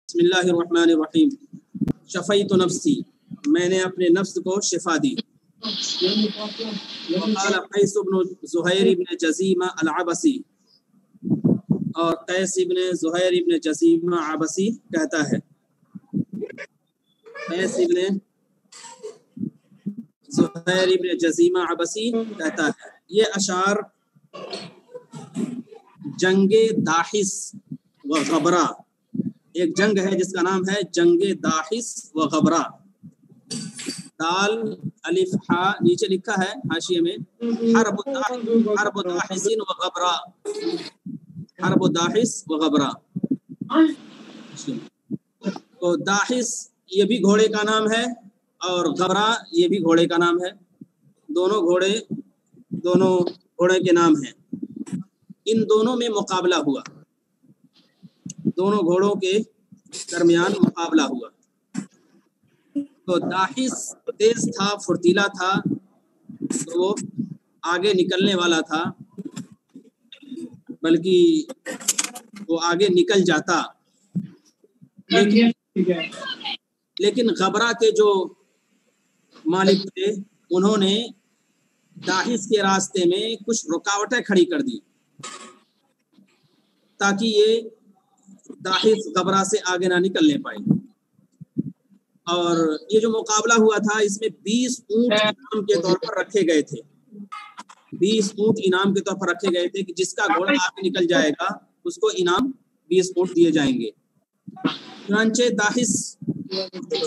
بسم اللہ الرحمن الرحیم. شفیت نفسی، میں نے اپنے نفس کو شفا دی. وقال قیس بن زہیر بن جزیمہ العبسی، اور قیس بن زہیر بن جزیمہ عبسی کہتا ہے، قیس بن زہیر بن جزیمہ عبسی کہتا ہے. یہ اشعار جنگ داحس و غبرہ، ایک جنگ ہے جس کا نام ہے جنگ داحس و غبرہ. دال الف ہا نیچے لکھا ہے حاشیے میں حرب داحس و غبرہ، حرب داحس و غبرہ. تو داحس یہ بھی گھوڑے کا نام ہے اور غبرہ یہ بھی گھوڑے کا نام ہے. دونوں گھوڑے کے نام ہیں. ان دونوں میں مقابلہ ہوا، دونوں گھوڑوں کے درمیان مقابلہ ہوا. تو داحس تیز تھا، پھرتیلا تھا، تو وہ آگے نکلنے والا تھا، بلکہ وہ آگے نکل جاتا. لیکن غبرہ کے جو مالک تھے انہوں نے داحس کے راستے میں کچھ رکاوٹیں کھڑی کر دی تاکہ یہ داحس غبرہ سے آگے نہ نکلنے پائے. اور یہ جو مقابلہ ہوا تھا اس میں 20 اونٹ انعام کے طور پر رکھے گئے تھے. 20 اونٹ انعام کے طور پر رکھے گئے تھے کہ جس کا گھوڑا آگے نکل جائے گا اس کو انعام 20 اونٹ دیے جائیں گے. چنانچہ داحس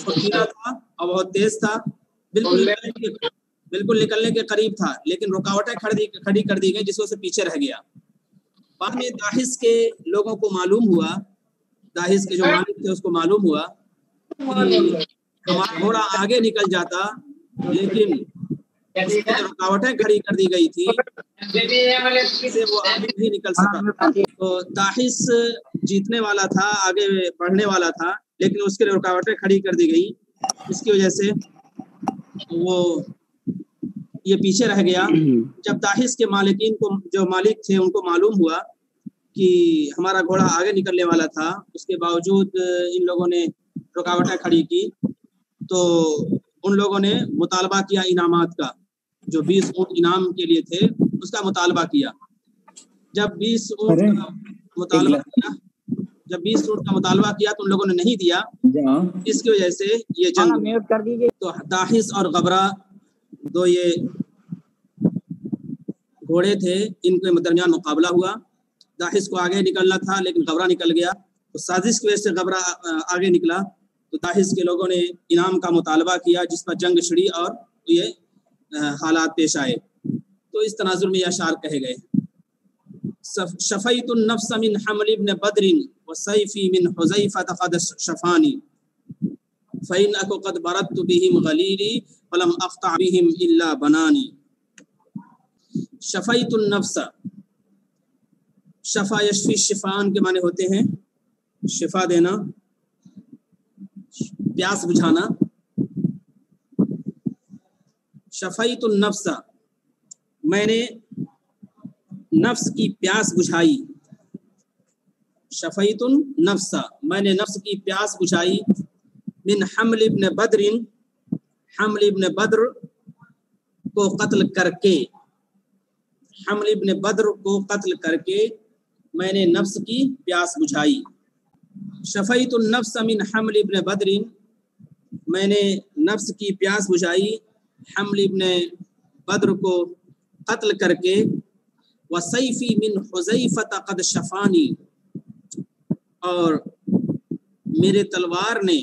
فرتیلا تھا اور بہت تیز تھا، بالکل نکلنے کے قریب تھا، لیکن رکاوٹیں کھڑی کر دی گئی جس سے پیچھے رہ گیا. بعد میں داحس کے لوگوں کو معلوم ہوا، داحس کے جو مالک تھے اس کو معلوم ہوا کہ ہمارا گھوڑا آگے نکل جاتا، لیکن اس کی جو رکاوٹیں کھڑی کر دی گئی تھی سے وہ آگے نہیں نکل سکا. تو داحس جیتنے والا تھا، آگے بڑھنے والا تھا، لیکن اس کے لیے رکاوٹیں کھڑی کر دی گئی. اس کی وجہ سے وہ یہ پیچھے رہ گیا. جب داحس کے مالکین کو، جو مالک تھے، ان کو معلوم ہوا کہ ہمارا گھوڑا آگے نکلنے والا تھا، اس کے باوجود ان لوگوں نے رکاوٹیں کھڑی کی، تو ان لوگوں نے مطالبہ کیا انعامات کا. جو 20 اونٹ انعام کے لیے تھے اس کا مطالبہ کیا. جب 20 اونٹ کا مطالبہ کیا تو ان لوگوں نے نہیں دیا. اس کی وجہ سے یہ جنگ، تو داحس اور غبرہ دو یہ گھوڑے تھے، ان کے درمیان مقابلہ ہوا. داحس کو آگے نکلنا تھا لیکن غبرہ نکل گیا. تو سازش کی وجہ سے غبرہ آگے نکلا، تو داحس کے لوگوں نے انعام کا مطالبہ کیا جس پر جنگ چھڑی اور یہ حالات پیش آئے. تو اس تناظر میں یہ اشعار کہے گئے: شفیت النفس من حمل ابن بدر وسیفی من حذیفۃ قد شفانی فإن اکو قد بردت بهم غلیلی فلم اقطع بهم الا بنانی. شفیت النفس، شفا یشفی شفان کے معنی ہوتے ہیں شفا دینا، پیاس بجھانا. شفیت النفس، میں نے نفس کی پیاس بجھائی. شفیت النفس، میں نے نفس کی پیاس بجھائی. من حمل ابن بدر، حمل ابن بدر کو قتل کر کے، حمل ابن بدر کو قتل کر کے میں نے نفس کی پیاس بجھائی. شفیت النفس من حمل ابن بدر، میں نے نفس کی پیاس بجھائی حمل ابن بدر کو قتل کر کے. وسیفی من حذیفۃ قد شفانی، اور میری تلوار نے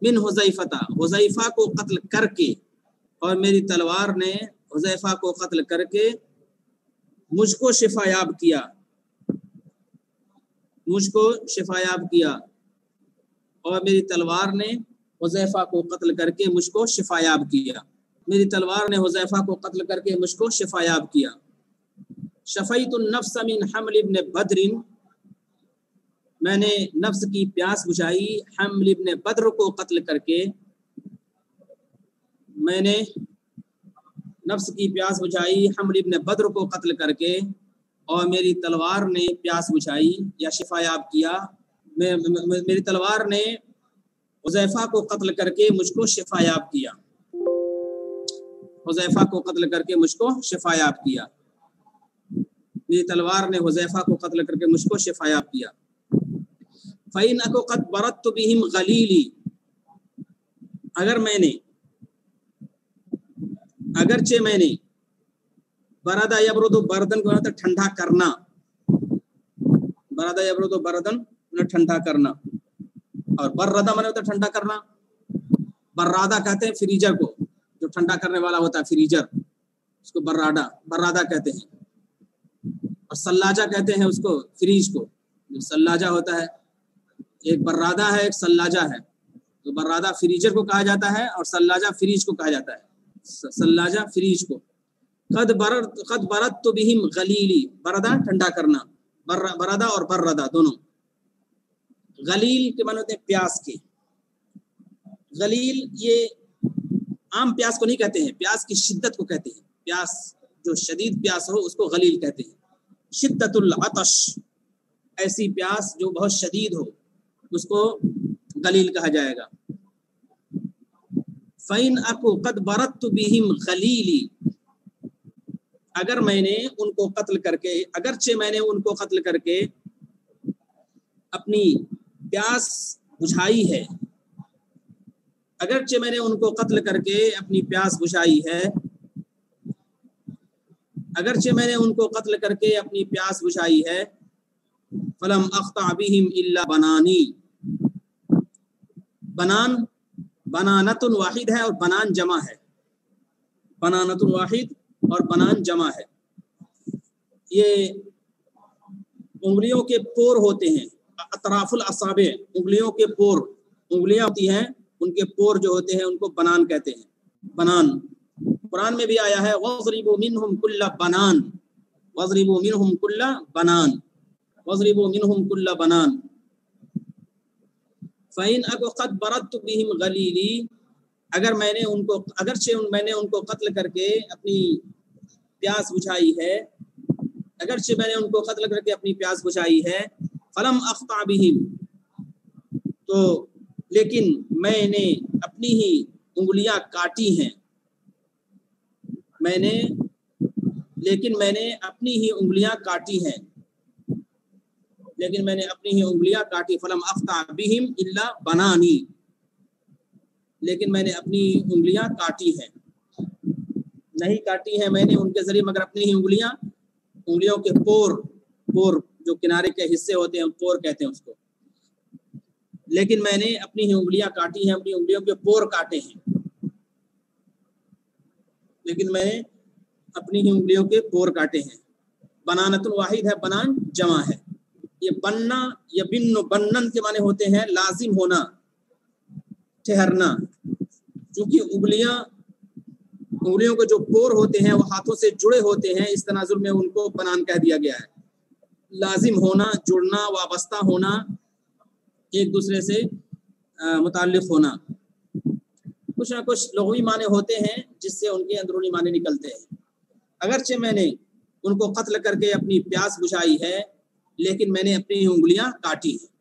من حذیفۃ، حذیفہ کو قتل کر کے، اور میری تلوار نے حذیفہ کو قتل کر کے مجھ کو شفا یاب کیا، مجھ کو شفا یاب کیا. اور میری تلوار نے حذیفہ کو قتل کر کے مجھ کو شفا یاب کیا. میری تلوار نے حذیفہ کو قتل کر کے مجھ کو شفا یاب کیا. شفیت النفس من حمل ابن بدر، میں نے نفس کی پیاس بجھائی حمل ابن بدر کو قتل کر کے. میں نے نفس کی پیاس بجھائی حمل ابن بدر کو قتل کر کے. اور میری تلوار نے پیاس بجھائی یا شفا یاب کیا، میری تلوار نے حذیفہ کو قتل کر کے مجھ کو شفا یاب کیا، حذیفہ کو قتل کر کے مجھ کو شفا یاب کیا، میری تلوار نے حذیفہ کو قتل کر کے مجھ کو شفا یاب کیا۔ فَإِنْ أَكُ قَدْ بَرَدْتُ بِهِمْ غَلِيلِي، اگرچہ میں نے بردا یبرد بردن کو مطلب ٹھنڈا کرنا، بردا یبرد بردن ٹھنڈا کرنا، اور بردا مطلب ٹھنڈا کرنا، برادا کہتے ہیں فریجر کو، جو ٹھنڈا کرنے والا ہوتا ہے فریجر، اس کو برادا کہتے ہیں، اور سلاجہ کہتے ہیں اس کو فریج کو، جو سلاجہ ہوتا ہے، ایک برادا ہے ایک سلاجہ ہے، تو برادا فریجر کو کہا جاتا ہے اور سلاجہ فریج کو کہا جاتا ہے، سلاجہ فریج کو۔ قد بردت بہم غلیلی، بردا ٹھنڈا کرنا، بردا اور بردا دونوں۔ غلیل کے معنی ہوتے ہیں پیاس کے، غلیل یہ عام پیاس کو نہیں کہتے ہیں، پیاس کی شدت کو کہتے ہیں، پیاس جو شدید پیاس ہو اس کو غلیل کہتے ہیں۔ شدت العطش، ایسی پیاس جو بہت شدید ہو اس کو غلیل کہا جائے گا۔ فَإِنْ أَكُ قَدْ بَرَدْتُ بِهِمْ غَلِيلِي، اگر میں نے ان کو قتل کر کے، اگرچہ میں نے ان کو قتل کر کے اپنی پیاس بجھائی ہے، اگرچہ میں نے ان کو قتل کر کے اپنی پیاس بجھائی ہے، اگرچہ میں نے ان کو قتل کر کے اپنی پیاس بجھائی ہے، فَلَمْ أَخْطَعْ بِهِمْ إِلَّا بَنَانِي، بنان بنانت واحد ہے اور بنان جمع ہے، بنانت واحد اور بنان جمع ہے۔ یہ انگلیوں کے پور ہوتے ہیں، اطراف الاصابع، انگلیوں کے پور، انگلیاں ہوتی ہیں ان کے پور جو ہوتے ہیں ان کو بنان کہتے ہیں، بنان۔ قرآن میں بھی آیا ہے وَاضْرِبُوا مِنْهُمْ كُلَّ بَنَان، وَاضْرِبُوا مِنْهُمْ كُلَّ بَنَان، وَاضْرِبُوا مِنْهُمْ كُلَّ بَنَان۔ فَإِنْ أَكُ قَدْ بَرَدْتُ بِهِمْ غَلِيلِي، اگر میں نے ان کو، اگرچہ میں نے ان کو قتل کر کے اپنی پیاس بجھائی ہے، اگرچہ میں نے ان کو قتل کر کے اپنی پیاس بجھائی ہے، فَلَمْ أَخْطَعْ بِهِمْ، تو لیکن میں نے اپنی ہی انگلیاں کاٹی ہیں، میں نے اپنی ہی انگلیاں کاٹی ہیں، لیکن میں نے اپنی ہی انگلیاں کاٹی، فلم اخطا بہم الا بنانی، لیکن میں نے اپنی انگلیاں کاٹی ہیں، نہیں کاٹی ہیں میں نے ان کے ذریعے مگر اپنی ہی انگلیوں کے پور جو کنارے کے حصے ہوتے ہیں پور کہتے ہیں اس کو، لیکن میں نے اپنی ہی انگلیاں کاٹی ہیں، اپنی انگلیوں کے پور کاٹے ہیں، لیکن میں نے اپنی ہی انگلیوں کے پور کاٹے ہیں۔ بنانت واحد ہے، بنان جمع ہے۔ یہ بننا یا بنن کے معنی ہوتے ہیں لازم ہونا، ٹھہرنا، چونکہ انگلیوں کے جو پور ہوتے ہیں وہ ہاتھوں سے جڑے ہوتے ہیں، اس تناظر میں ان کو بنان کہہ دیا گیا ہے۔ لازم ہونا، جڑنا، وابستہ ہونا، ایک دوسرے سے متعلق ہونا۔ کچھ نہ کچھ لغوی معنی ہوتے ہیں جس سے ان کے اندرونی معنی نکلتے ہیں۔ اگرچہ میں نے ان کو قتل کر کے اپنی پیاس بجھائی ہے، لیکن میں نے اپنی انگلیاں کاٹی ہیں۔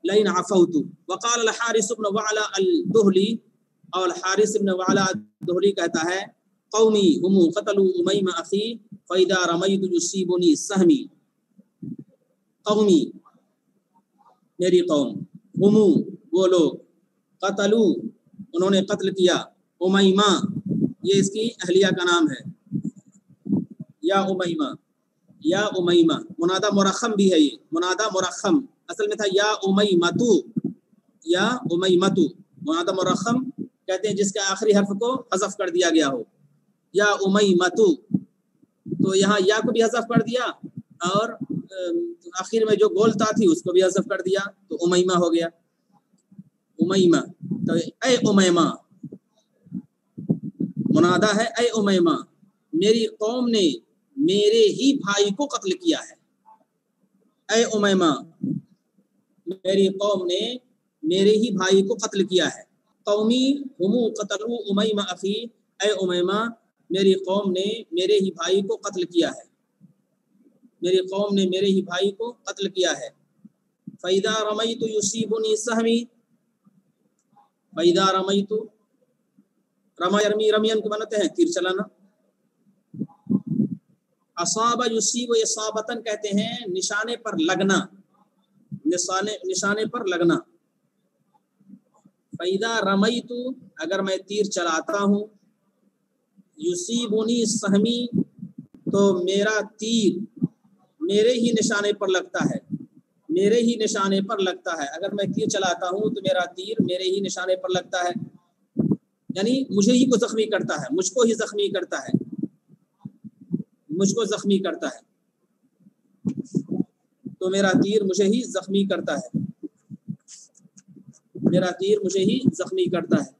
لئن عفوت، وقال الحارث بن وعلى الدہلی، اور الحارث بن وعلى الدہلی کہتا ہے قومی هم قتلوا امیم اخی فاذا رمیت یصیبنی سہمی، قومی میری قوم، ہم وہ لوگ، قتلوا انہوں نے قتل کیا، امیمہ یہ اس کی اہلیہ کا نام ہے، یا امیمہ، یا امیمہ منادہ مرخم بھی ہے، یہ منادہ مرخم اصل میں تھا یا امیمتو، یا امیمتو منادہ مرخم کہتے ہیں جس کے آخری حرف کو حذف کر دیا گیا ہو، یا امیمتو، تو یہاں یا کو بھی حذف کر دیا اور آخر میں جو گولتا تھی اس کو بھی حذف کر دیا تو امیمہ ہو گیا، امیمہ۔ تو اے امیمہ منادہ ہے، اے امیمہ میری قوم نے میرے ہی بھائی کو قتل کیا ہے، اے امیمہ میری قوم نے میرے ہی بھائی کو قتل کیا ہے، قومی ہم قتلوا امیمہ اخی، اے امیمہ میری قوم نے میرے ہی بھائی کو قتل کیا ہے، میری قوم نے میرے ہی بھائی کو قتل کیا ہے. فَإِذَا رَمَيْتُ يُصِيبُنِي سَهْمِي. فَإِذَا رَمَيْتُ، رما یرمی، رمیان کو بناتے ہیں تیر چلانا. اصاب یصیب اصابتن کہتے ہیں نشانے پر لگنا، نشانے پر لگنا. فَإِذَا رَمَيْتُ اگر میں تیر چلاتا ہوں، یصیبنی سہمی تو میرا تیر میرے ہی نشانے پر لگتا ہے، میرے ہی نشانے پر لگتا ہے. اگر میں تیر چلاتا ہوں تو میرا تیر میرے ہی نشانے پر لگتا ہے، یعنی مجھے ہی کو زخمی کرتا ہے، مجھ کو ہی زخمی کرتا ہے، مجھ کو زخمی کرتا ہے، تو میرا تیر مجھے ہی زخمی کرتا ہے، میرا تیر مجھے ہی زخمی کرتا ہے.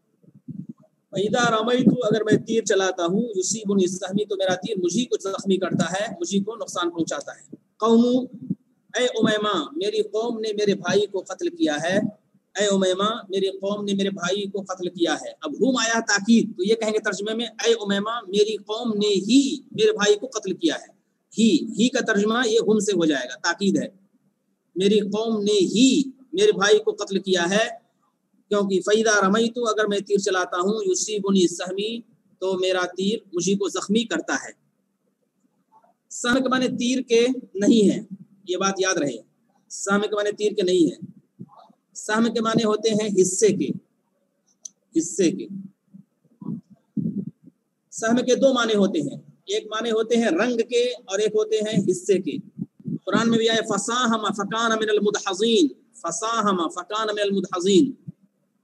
فَإِذَا رَمَيْتُ اگر میں تیر چلاتا ہوں، یصیبنی السہمی تو میرا تیر مجھے کو زخمی کرتا ہے، مجھے کو نقصان پہنچاتا ہے. قوم، اے امیمہ میری قوم نے میرے بھائی کو قتل کیا ہے. اے امیمہ میری قوم نے میرے بھائی کو قتل کیا ہے. اب ہم آیا تاکید، تو یہ کہیں گے ترجمے میں اے امیمہ میری قوم نے ہی میرے بھائی کو قتل کیا ہے. ہی کا ترجمہ یہ ہم سے ہو جائے گا، تاکید ہے. میری قوم نے ہی میرے بھائی کو قتل کیا ہے، کیونکہ فَإِذَا رَمَيْتُ اگر میں تیر چلاتا ہوں، یصیبنی السہمی تو میرا تیر مجھے کو زخمی کرتا ہے. سہم کے معنی تیر کے نہیں ہے، یہ بات یاد رہے. سہم کے معنی تیر کے نہیں ہے، سہم کے معنی ہوتے ہیں حصے کے. حصے کے سہم کے دو معنی ہوتے ہیں، ایک معنی ہوتے ہیں رنگ کے اور ایک ہوتے ہیں حصے کے. قرآن میں بھی آئے فَسَاهَمَ فَكَانَ مِنَ الْمُدْحَضِينَ، فَسَاهَمَ فَكَانَ مِنَ الْمُدْحَضِينَ،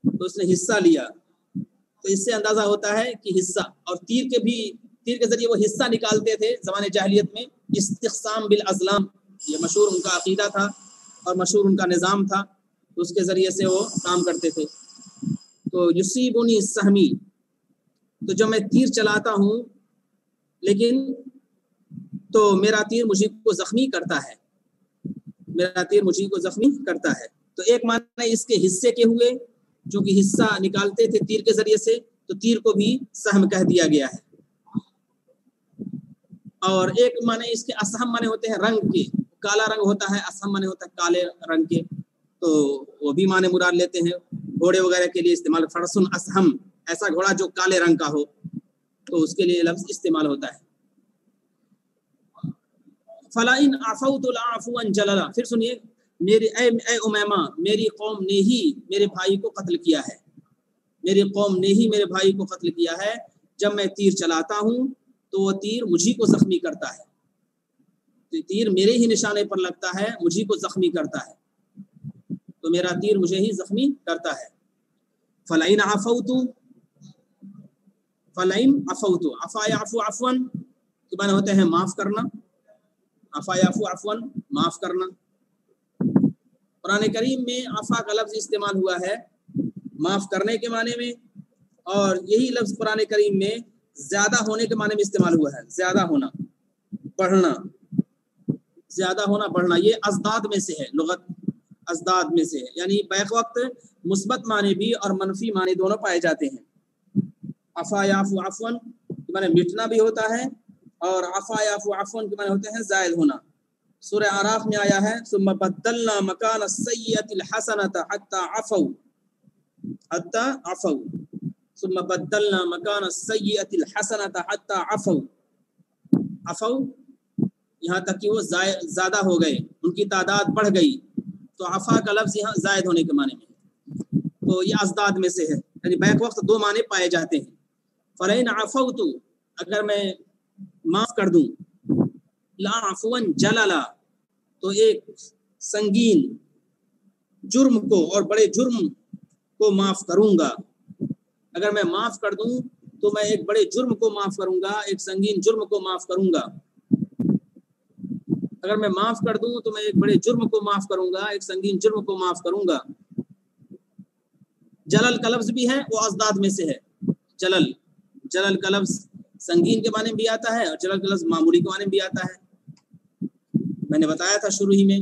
تو اس نے حصہ لیا. تو اس سے اندازہ ہوتا ہے کہ حصہ، اور تیر کے ذریعے وہ حصہ نکالتے تھے زمانے جاہلیت میں. استقسام بالازلام، یہ مشہور ان کا عقیدہ تھا اور مشہور ان کا نظام تھا، تو اس کے ذریعے سے وہ کام کرتے تھے. تو یصیبنی السہمی، تو جب میں تیر چلاتا ہوں لیکن تو میرا تیر مجھے کو زخمی کرتا ہے، میرا تیر مجھے کو زخمی کرتا ہے. تو ایک معنی اس کے حصے کے ہوئے، جو کہ حصہ نکالتے تھے تیر کے ذریعے سے، تو تیر کو بھی سہم کہہ دیا گیا ہے. اور ایک معنی اس کے اسہم معنی ہوتے ہیں رنگ کے، کالا رنگ ہوتا ہے، اسہم معنی ہوتا ہے کالے رنگ کے، تو وہ بھی معنی مراد لیتے ہیں. گھوڑے وغیرہ کے لیے استعمال، فرسن اسہم، ایسا گھوڑا جو کالے رنگ کا ہو، تو اس کے لیے لفظ استعمال ہوتا ہے. فَلَئِنْ عَفَوْتُ لَعَفُوًا جَلَلًا، پھر سنیے، اے امیمہ میری قوم نے ہی میرے بھائی کو قتل کیا ہے، میری قوم نے ہی میرے بھائی کو قتل کیا ہے. جب میں تیر چلاتا ہوں تو وہ تیر مجھے کو زخمی کرتا ہے، تو تیر میرے ہی نشانے پر لگتا ہے، مجھے کو زخمی کرتا ہے، تو میرا تیر مجھے ہی زخمی کرتا ہے. فَلَئِنْ عَفَوْتُ، فَلَئِنْ عَفَوْتُ، عَفَا يَعْفُو عَفْوًا کے معنی ہوتے ہیں معاف کرنا، عَفَا يَعْفُو عَفْوًا معاف کرنا. قرآن کریم میں عفا کا لفظ استعمال ہوا ہے معاف کرنے کے معنی میں، اور یہی لفظ قرآن کریم میں زیادہ ہونے کے معنی میں استعمال ہوا ہے. زیادہ ہونا، بڑھنا، زیادہ ہونا، بڑھنا، یہ ازداد میں سے ہے، لغت ازداد میں سے ہے، یعنی بیک وقت مثبت معنی بھی اور منفی معنی دونوں پائے جاتے ہیں. عفا یعفو عفواً کے معنی مٹنا بھی ہوتا ہے، اور عفا یعفو عفواً کے معنی ہوتے ہیں زائد ہونا. سورہ اعراف میں آیا ہے ثم بدلنا مکان السیئۃ الحسنۃ حتی عفوا، ثم بدلنا مکان السیئۃ الحسنۃ حتی عفوا، یہاں تک کہ وہ زیادہ ہو گئے، ان کی تعداد بڑھ گئی. تو عفا کا لفظ یہاں زائد ہونے کے معنی میں، تو یہ ازداد میں سے ہے، یعنی بیک وقت دو معنی پائے جاتے ہیں. فَلَئِنْ عَفَوْتُ اگر میں معاف کر دوں، لَعَفْوًا جَلَلًا تو ایک سنگین جرم کو اور بڑے جرم کو معاف کروں گا. اگر میں معاف کر دوں تو میں ایک بڑے جرم کو معاف کروں گا، ایک سنگین جرم کو معاف کروں گا. اگر میں معاف کر دوں تو میں ایک بڑے جرم کو معاف کروں گا، ایک سنگین جرم کو معاف کروں گا. جلل کا لفظ بھی ہے، وہ ازداد میں سے ہے. جلل کا لفظ سنگین کے معنی میں بھی آتا ہے، اور جلل کا لفظ معمولی کے معنی میں بھی آتا ہے. میں نے بتایا تھا شروع ہی میں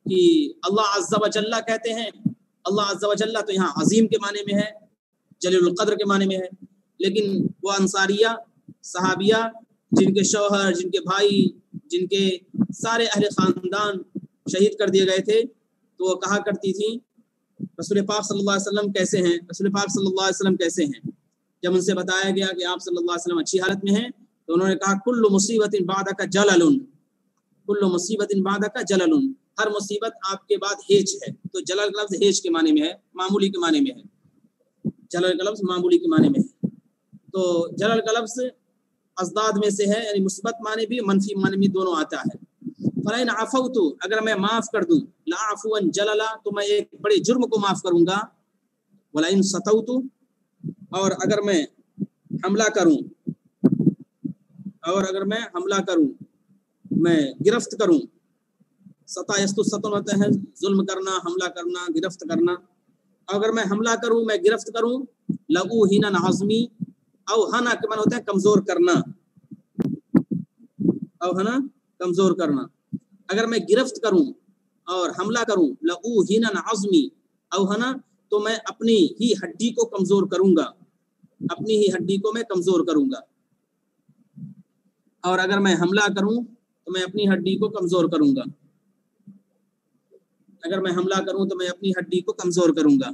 کہ اللہ عز و جل کہتے ہیں، اللہ عز و جل تو یہاں عظیم کے معنی میں ہے، جلیل القدر کے معنی میں ہے، لیکن وہ انصاریہ صحابیہ جن کے شوہر، جن کے بھائی، جن کے سارے اہل خاندان شہید کر دیے گئے تھے، تو وہ کہا کرتی تھیں رسول پاک صلی اللہ علیہ وسلم کیسے ہیں، رسول پاک صلی اللہ علیہ وسلم کیسے ہیں۔ جب ان سے بتایا گیا کہ آپ صلی اللہ علیہ وسلم اچھی حالت میں ہیں، تو انہوں نے کہا کل مصیبت بعدک جلل، کل مصیبت بعدک جلل، ہر مصیبت آپ کے بعد ہیچ ہے۔ تو جلل کا لفظ ہیچ کے معنی میں ہے، معمولی کے معنی میں ہے، جلل کا لفظ معمولی کے معنی میں ہے۔ تو جلل کا لفظ ازداد میں سے ہے، یعنی مثبت معنی بھی منفی معنی بھی دونوں آتا ہے۔ فَإِنْ عَفَوْتُ، اگر میں معاف کر دوں، لَعَفُوًا جَلَلًا، تو میں ایک بڑے جرم کو معاف کروں گا، وَلَئِنْ سَتَوْتُ، اور اگر میں حملہ کروں، اور اگر میں حملہ کروں، میں گرفت کروں، سطا یستو سطن ہوتا ہے ظلم کرنا، حملہ کرنا، گرفت کرنا، اگر میں حملہ کروں، میں گرفت کروں، لَأُوهِنَ عَزْمِي، اوہنا کے معنی ہوتا ہے کمزور کرنا، اوہنا کمزور کرنا، اگر میں گرفت کروں اور حملہ کروں، لَأُوهِنَ عَزْمِي، اوہنا تو میں اپنی ہی ہڈی کو کمزور کروں گا، اپنی ہی ہڈی کو میں کمزور کروں گا، اور اگر میں حملہ کروں تو میں اپنی ہڈی کو کمزور کروں گا، اگر میں حملہ کروں تو میں اپنی ہڈی کو کمزور کروں گا،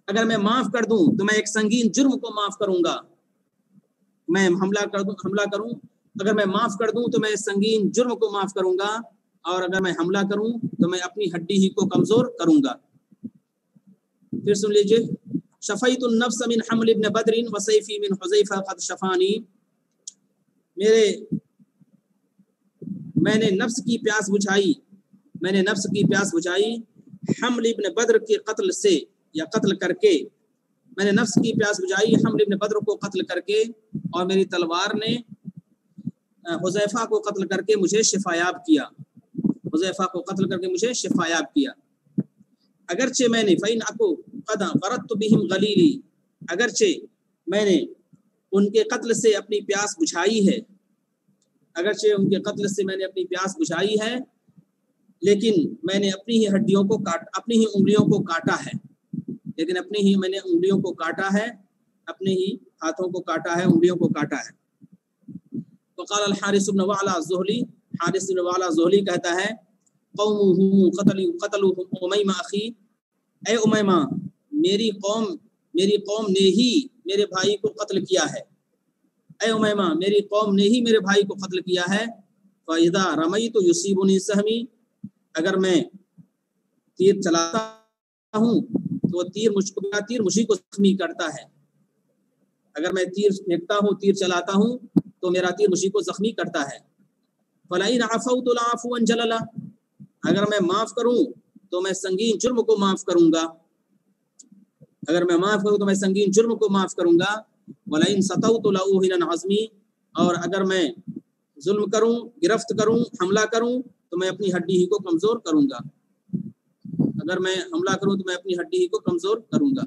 اگر میں معاف کر دوں تو میں ایک سنگین جرم کو معاف کروں گا، میں حملہ کروں، اگر میں معاف کر دوں تو میں سنگین جرم کو معاف کروں گا، اور اگر میں حملہ کروں تو میں اپنی ہڈی ہی کو کمزور کروں گا۔ پھر سن لیجئے، شفیت النفس من حمل ابن بدر وسیفی من حذیفہ قد شفانی، میں نے نفس کی پیاس بجھائی حمل ابن بدر کے قتل سے، یا قتل کر کے، میں نے نفس کی پیاس بجھائی حمل ابن بدر کو قتل کر کے، اور میری تلوار نے حذیفہ کو قتل کر کے مجھے شفایاب کیا، حذیفہ کو قتل کر کے مجھے شفایاب کیا۔ اگرچہ میں نے فَإِنْ أَكُ قَدْ غَرَدْتُ بِهِمْ غَلِيلِي، اگرچہ میں نے ان کے قتل سے اپنی پیاس بجھائی ہے، اگرچہ ان کے قتل سے میں نے اپنی پیاس بجھائی ہے، لیکن میں نے اپنی ہی ہڈیوں کو اپنی ہی انگلیوں کو کاٹا ہے، لیکن میں نے انگلیوں کو کاٹا ہے، اپنے ہی ہاتھوں کو کاٹا ہے، انگلیوں کو کاٹا ہے۔ وقال الحارث بن وعلى الزهلي، حارث بن وعلى الزهلي کہتا ہے قومه قتلوا امیمہ اخی، اے امیمہ میری قوم نے ہی میرے بھائی کو قتل کیا ہے، اے امیمہ میری قوم نے ہی میرے بھائی کو قتل کیا ہے۔ فَإِذَا رَمَيْتُ يُصِيبُنِي سَهْمِي، اگر میں تیر چلاتا ہوں تو تیر مجھے کو زخمی کرتا ہے، اگر میں تیر پھینکتا ہوں، تیر چلاتا ہوں تو میرا تیر مجھے کو زخمی کرتا ہے۔ فَلَئِنْ عَفَوْتُ لَعَفُوًا جَلَلًا، اگر میں معاف کروں تو میں سنگین جرم کو معاف کروں گا، اگر میں معاف کروں تو میں سنگین جرم کو معاف کروں گا۔ وَلَئِنْ سَتَوْتُ لَأُوهِنَ عَزْمِي، اور اگر میں ظلم کروں، گرفت کروں، حملہ کروں تو میں اپنی ہڈی ہی کو کمزور کروں گا، اگر میں حملہ کروں تو میں اپنی ہڈی ہی کو کمزور کروں گا۔